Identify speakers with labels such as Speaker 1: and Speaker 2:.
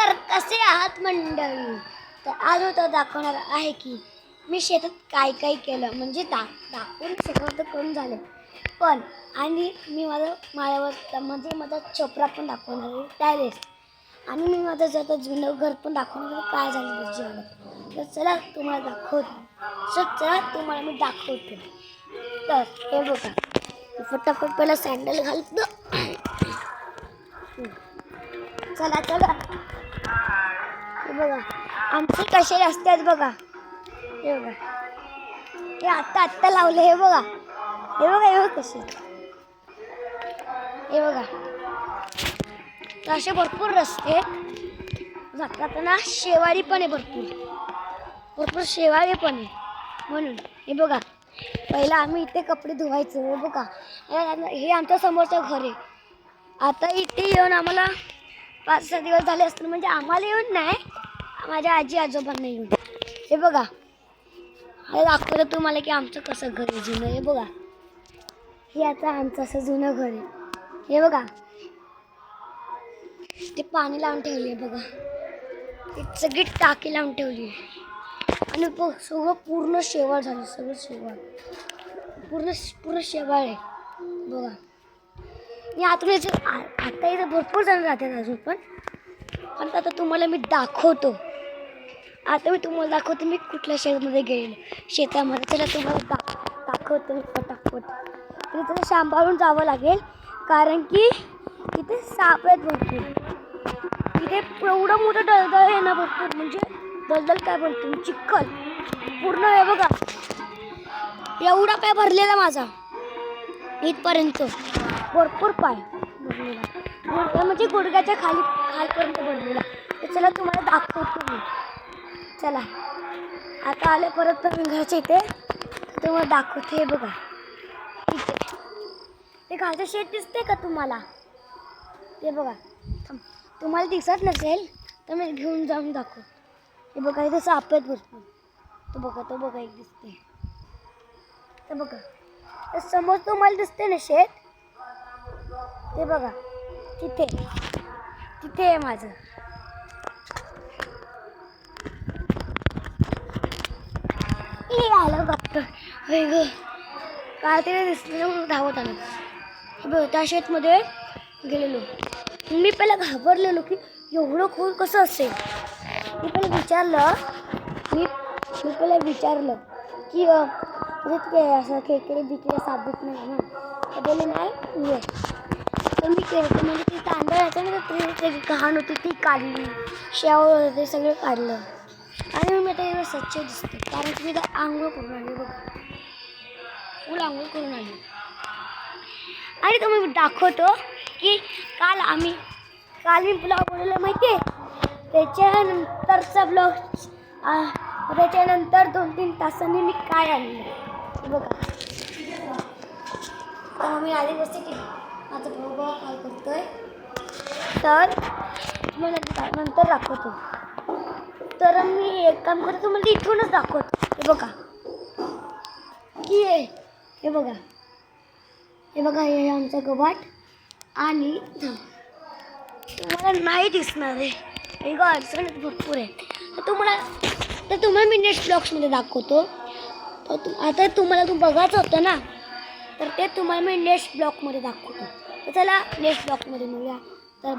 Speaker 1: तर कसे आहात मंडळी? तर आज होतं दाखवणार आहे की मी शेतात काय काय केलं, म्हणजे दाखवून सगळं तर करून झालं, पण आणि मी माझ्यावर म्हणजे माझा चोपडा पण दाखवणार आहे, टॅरेस. आणि मी माझं जर जुनं घर पण दाखवणार आहे काय झालं त्याची हालत. तर चला तुम्हाला मी दाखवते. तर हे बघा, फटाफट पहिला सँडल घालतो. चला चला, हे बघा आमचे कसे रस्ते आहेत बघा. हे बघा, हे आत्ता लावले. हे बघा हे बघा हे बघा कसे. हे बघा, तर असे भरपूर रस्ते जाताना शेवाळी पण आहे, भरपूर शेवाळी पण आहे. म्हणून हे बघा, पहिला आम्ही इथे कपडे धुवायचो. हे बघा, हे आमच्या समोरचं घर आहे. आता इथे येऊन आम्हाला 5-6 दिवस झाले असतील, म्हणजे आम्हाला येऊन नाही, माझ्या आजी आजोबांना येऊन. हे बघा, हे दाखवतं तुम्हाला की आमचं कसं घर आहे जुनं. हे बघा, हे आता आमचं असं जुनं घर आहे. हे बघा, ते पाणी लावून ठेवले बघा, ती सगळी टाकी लावून ठेवली आणि सगळं पूर्ण शेवाळ झालं. सगळं शेवाळ, पूर्ण शेवाळ आहे बघा. मी आतून आता इथं भरपूर जण राहतात अजून पण आता तुम्हाला मी दाखवतो. आता मी तुम्हाला दाखवतो मी कुठल्या शेतामध्ये गेलेलो, शेतामध्ये. चला तुम्हाला दाखवतो मी पटापट. तिथे सांभाळून जावं लागेल, कारण की तिथे साप आहेत भरपूर. तिथे एवढं मोठं दलदल आहे ना, भरपूर, म्हणजे दलदल काय बोलतो, चिखल पूर्ण. आहे बघा, एवढा पाय भरलेला माझा इथपर्यंत, भरपूर पाय भरलेला, म्हणजे गुडघ्याच्या खालपर्यंत भरलेला. तर चला तुम्हाला दाखवतो मी. चला आता आले परत मी घरच्या इथे, तुम्हाला दाखवते. हे बघा, इथे ते खालचं शेत दिसते का तुम्हाला? ते बघा, तुम्हाला दिसत नसेल तर मी घेऊन जाऊन दाखवतो. हे बघा, इथे साप आहेत भरपूर. तो बघा एक दिसते. तर बघा, तर समोर तुम्हाला दिसते ना शेत, ते बघा, तिथे आहे माझं. आलं डॉक्टर, काय तरी दिसलं, धावत आलं. बघ, त्या शेतमध्ये गेलेलो. मी पहिला घाबरलेलो की एवढं खोल कसं असेल. मी पहिला विचारलं की म्हणजे असं खेकडे बिकडे साबीत नाही ना, तर बोलले नाही ये. तर मी केलं, म्हणजे ते तांदळाचं ना, ते घाण होती ती काढली, शेव ते सगळं काढलं. आणि मी आता एवढं स्वच्छ दिसते, कारण की मी तर आंघोळ करून आली बघा, फुल आंघोळ करून आली. आणि तुम्ही दाखवतो की काल मी ब्लॉग बनवला माहिती आहे. त्याच्यानंतर 2-3 तासांनी मी काय आणलं बघा. तर मी आधी बसते की माझा भाऊ बघा काय करतोय, तर मला नंतर दाखवतो. तर मी एक काम करतो, तुम्हाला इथूनच दाखवतो. हे बघा की हे बघा हे आमचं गवाट. आणि तुम्हाला नाही दिसणार आहे, एक अडचण भरपूर आहे. तर तुम्हाला मी नेक्स्ट ब्लॉग्समध्ये दाखवतो. तर आता तुम्हाला बघायचं होतं ना, तर ते तुम्हाला मी नेक्स्ट ब्लॉगमध्ये दाखवतो. तर चला नेक्स्ट ब्लॉगमध्ये मिळूया. तर